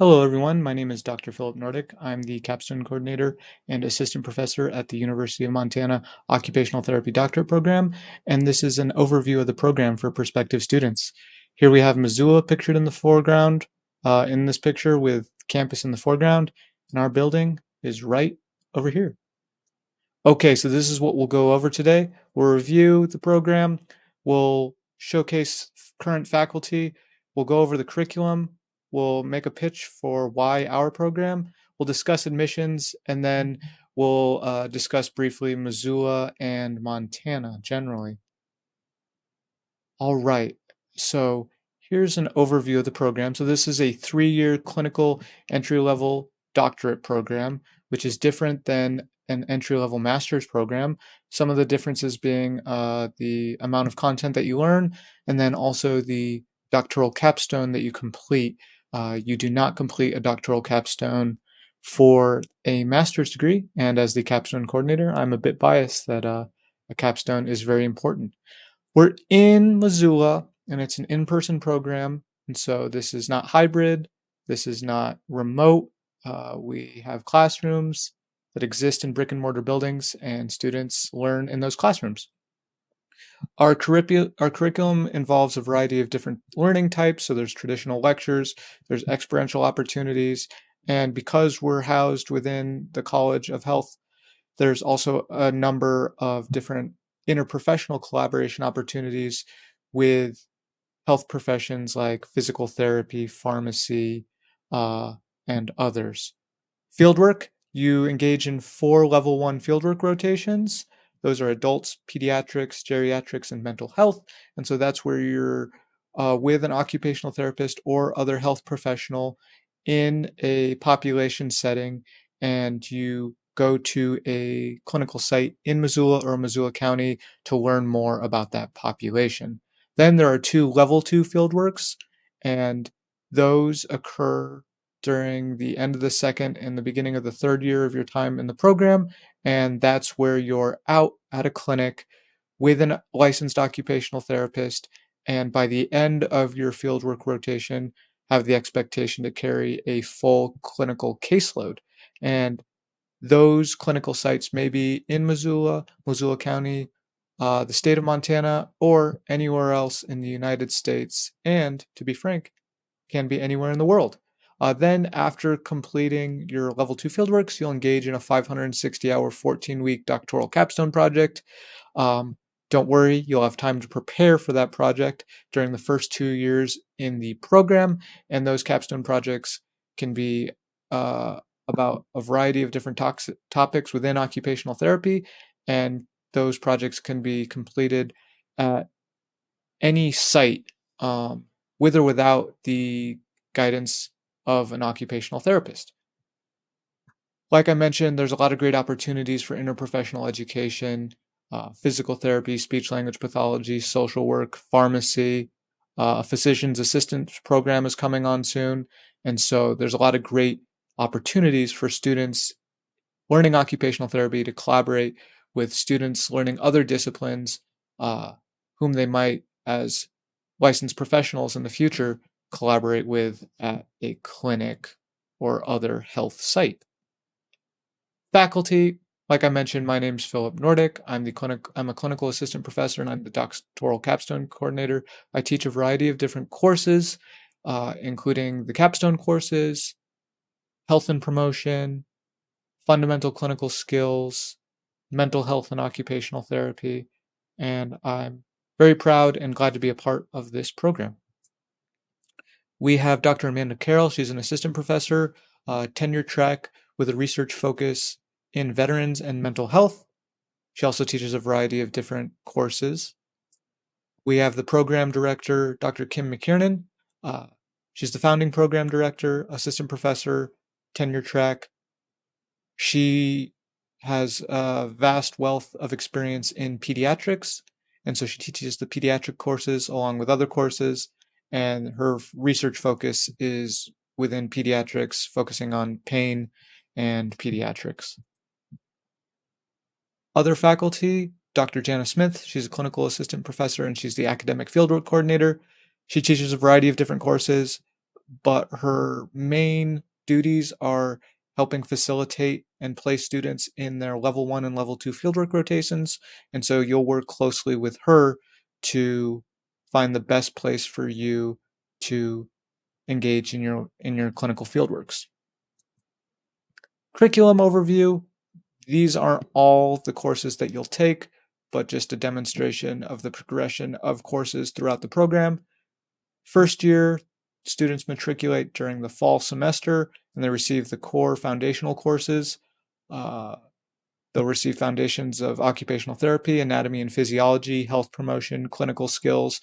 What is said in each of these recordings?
Hello, everyone. My name is Dr. Philip Nordic. I'm the capstone coordinator and assistant professor at the University of Montana Occupational Therapy Doctorate program, and this is an overview of the program for prospective students. Here we have Missoula pictured in the foreground, in this picture with campus in the foreground, and our building is right over here. Okay, so this is what we'll go over today. We'll review the program, we'll showcase current faculty, we'll go over the curriculum, we'll make a pitch for why our program, we'll discuss admissions, and then we'll discuss briefly Missoula and Montana generally. All right, so here's an overview of the program. So this is a 3-year clinical entry-level doctorate program, which is different than an entry-level master's program. Some of the differences being the amount of content that you learn, and then also the doctoral capstone that you complete. You do not complete a doctoral capstone for a master's degree, and as the capstone coordinator, I'm a bit biased that a capstone is very important. We're in Missoula, and it's an in-person program, and so this is not hybrid, this is not remote. We have classrooms that exist in brick-and-mortar buildings, and students learn in those classrooms. Our curriculum involves a variety of different learning types, so there's traditional lectures, there's experiential opportunities, and because we're housed within the College of Health, there's also a number of different interprofessional collaboration opportunities with health professions like physical therapy, pharmacy, and others. Fieldwork, you engage in 4 level 1 fieldwork rotations. Those are adults, pediatrics, geriatrics, and mental health. And so that's where you're with an occupational therapist or other health professional in a population setting, and you go to a clinical site in Missoula or Missoula County to learn more about that population. Then there are 2 level 2 fieldworks, and those occur during the end of the second and the beginning of the third year of your time in the program, and that's where you're out at a clinic with a licensed occupational therapist, and by the end of your fieldwork rotation, have the expectation to carry a full clinical caseload. And those clinical sites may be in Missoula, Missoula County, the state of Montana, or anywhere else in the United States, and to be frank, can be anywhere in the world. Then, after completing your level 2 fieldworks, you'll engage in a 560-hour, 14-week doctoral capstone project. Don't worry, you'll have time to prepare for that project during the first 2 years in the program, and those capstone projects can be about a variety of different topics within occupational therapy, and those projects can be completed at any site, with or without the guidance of an occupational therapist. Like I mentioned, there's a lot of great opportunities for interprofessional education, physical therapy, speech language pathology, social work, pharmacy. A physician's assistant program is coming on soon. And so there's a lot of great opportunities for students learning occupational therapy to collaborate with students learning other disciplines, whom they might, as licensed professionals in the future, collaborate with at a clinic or other health site. Faculty, like I mentioned, my name's Philip Nordic. I'm a clinical assistant professor, and I'm the doctoral capstone coordinator. I teach a variety of different courses, including the capstone courses, health and promotion, fundamental clinical skills, mental health and occupational therapy, and I'm very proud and glad to be a part of this program. We have Dr. Amanda Carroll. She's an assistant professor, tenure track with a research focus in veterans and mental health. She also teaches a variety of different courses. We have the program director, Dr. Kim McKiernan. She's the founding program director, assistant professor, tenure track. She has a vast wealth of experience in pediatrics, and so she teaches the pediatric courses along with other courses, and her research focus is within pediatrics, focusing on pain and pediatrics. Other faculty, Dr. Jana Smith, she's a clinical assistant professor and she's the academic fieldwork coordinator. She teaches a variety of different courses, but her main duties are helping facilitate and place students in their level 1 and level 2 fieldwork rotations. And so you'll work closely with her to find the best place for you to engage in your clinical fieldworks. Curriculum overview. These aren't all the courses that you'll take, but just a demonstration of the progression of courses throughout the program. First year, students matriculate during the fall semester and they receive the core foundational courses. Uh, they'll receive foundations of occupational therapy, anatomy and physiology, health promotion, clinical skills.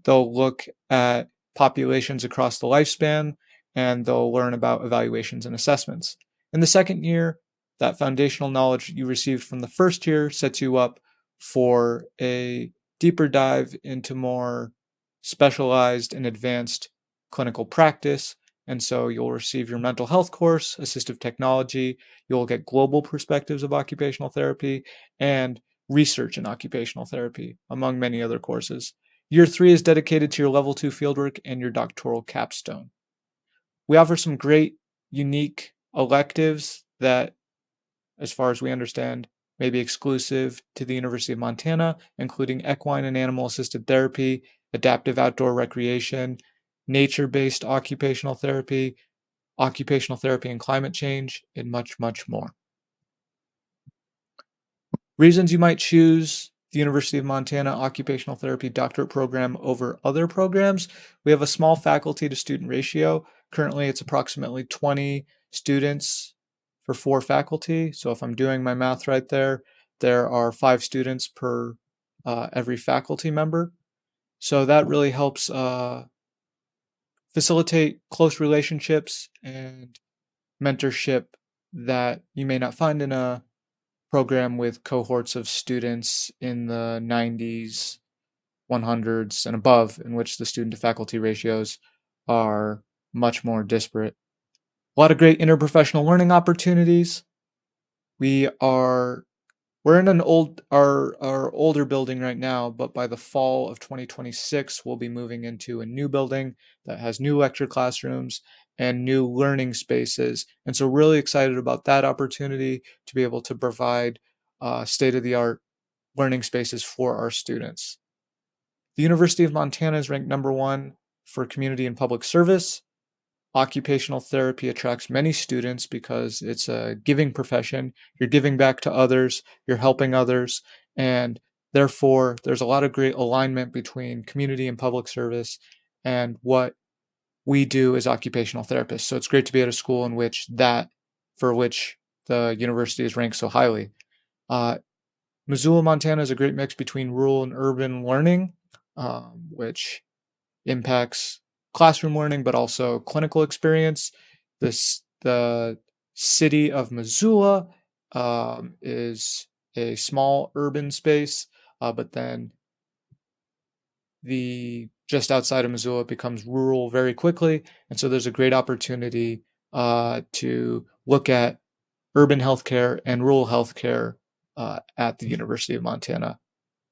They'll look at populations across the lifespan, and they'll learn about evaluations and assessments. In the second year, that foundational knowledge you received from the first year sets you up for a deeper dive into more specialized and advanced clinical practice. And so you'll receive your mental health course, assistive technology, you'll get global perspectives of occupational therapy, and research in occupational therapy, among many other courses. Year 3 is dedicated to your level 2 fieldwork and your doctoral capstone. We offer some great, unique electives that, as far as we understand, may be exclusive to the University of Montana, including equine and animal assisted therapy, adaptive outdoor recreation, nature-based occupational therapy and climate change, and much, much more. Reasons you might choose the University of Montana Occupational Therapy Doctorate program over other programs. We have a small faculty to student ratio. Currently, it's approximately 20 students for 4 faculty. So if I'm doing my math right there, there are 5 students per every faculty member. So that really helps facilitate close relationships and mentorship that you may not find in a program with cohorts of students in the 90s, 100s, and above, in which the student to faculty ratios are much more disparate. A lot of great interprofessional learning opportunities. We're in our older building right now, but by the fall of 2026, we'll be moving into a new building that has new lecture classrooms and new learning spaces. And so really excited about that opportunity to be able to provide state-of-the-art learning spaces for our students. The University of Montana is ranked #1 for community and public service. Occupational therapy attracts many students because it's a giving profession. You're giving back to others, you're helping others, and therefore there's a lot of great alignment between community and public service and what we do as occupational therapists. So it's great to be at a school for which the university is ranked so highly. Missoula, Montana is a great mix between rural and urban learning, which impacts classroom learning, but also clinical experience. The city of Missoula is a small urban space, but then just outside of Missoula becomes rural very quickly, and so there's a great opportunity to look at urban healthcare and rural healthcare at the University of Montana.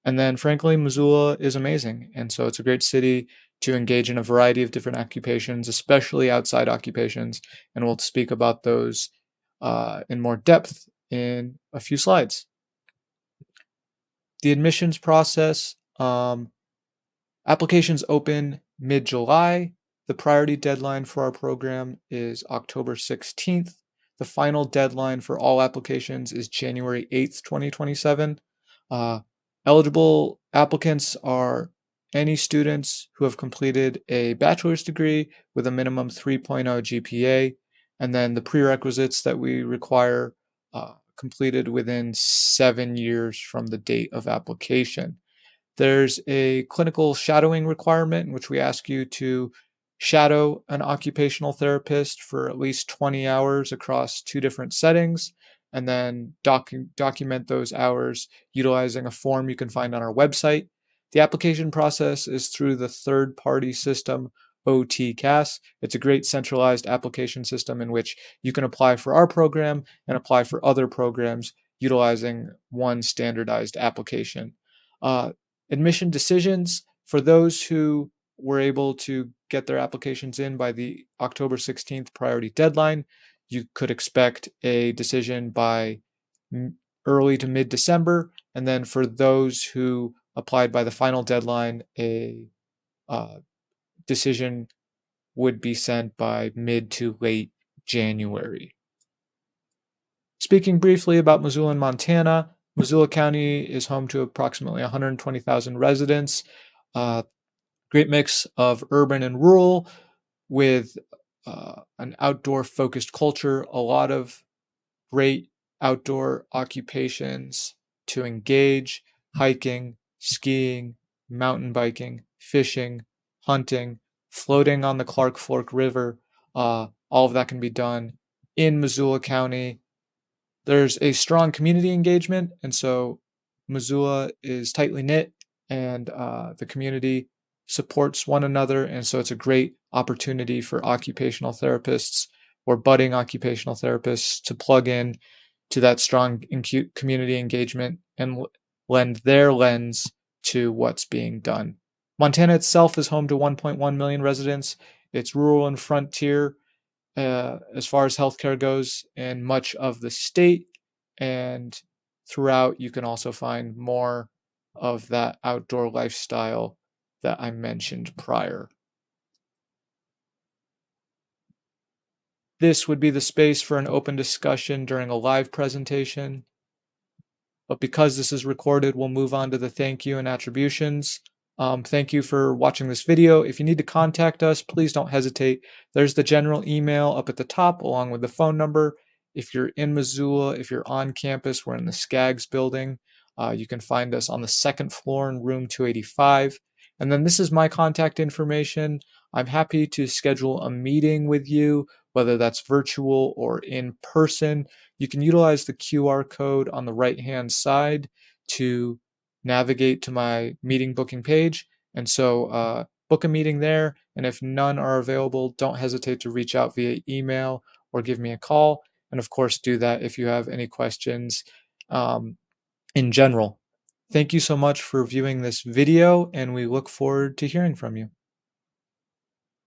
And then, frankly, Missoula is amazing. And so it's a great city to engage in a variety of different occupations, especially outside occupations. And we'll speak about those in more depth in a few slides. The admissions process, applications open mid-July. The priority deadline for our program is October 16th. The final deadline for all applications is January 8th, 2027. Eligible applicants are any students who have completed a bachelor's degree with a minimum 3.0 GPA, and then the prerequisites that we require completed within 7 years from the date of application. There's a clinical shadowing requirement in which we ask you to shadow an occupational therapist for at least 20 hours across 2 different settings, and then document those hours utilizing a form you can find on our website. The application process is through the third-party system OTCAS. It's a great centralized application system in which you can apply for our program and apply for other programs utilizing one standardized application. Admission decisions, for those who were able to get their applications in by the October 16th priority deadline, you could expect a decision by early to mid-December. And then for those who applied by the final deadline, a decision would be sent by mid to late January. Speaking briefly about Missoula and Montana, Missoula County is home to approximately 120,000 residents. Great mix of urban and rural with an outdoor focused culture, a lot of great outdoor occupations to engage: hiking, skiing, mountain biking, fishing, hunting, floating on the Clark Fork River. All of that can be done in Missoula County. There's a strong community engagement, and so Missoula is tightly knit, and the community supports one another, and so it's a great opportunity for occupational therapists or budding occupational therapists to plug in to that strong community engagement and lend their lens to what's being done. Montana itself is home to 1.1 million residents. It's rural and frontier as far as healthcare goes in much of the state, and throughout you can also find more of that outdoor lifestyle that I mentioned prior. This would be the space for an open discussion during a live presentation. But because this is recorded, we'll move on to the thank you and attributions. Thank you for watching this video. If you need to contact us, please don't hesitate. There's the general email up at the top along with the phone number. If you're in Missoula, if you're on campus, we're in the Skaggs building. You can find us on the second floor in room 285. And then this is my contact information. I'm happy to schedule a meeting with you, whether that's virtual or in person. You can utilize the QR code on the right-hand side to navigate to my meeting booking page. And so book a meeting there. And if none are available, don't hesitate to reach out via email or give me a call. And of course, do that if you have any questions in general. Thank you so much for viewing this video, and we look forward to hearing from you.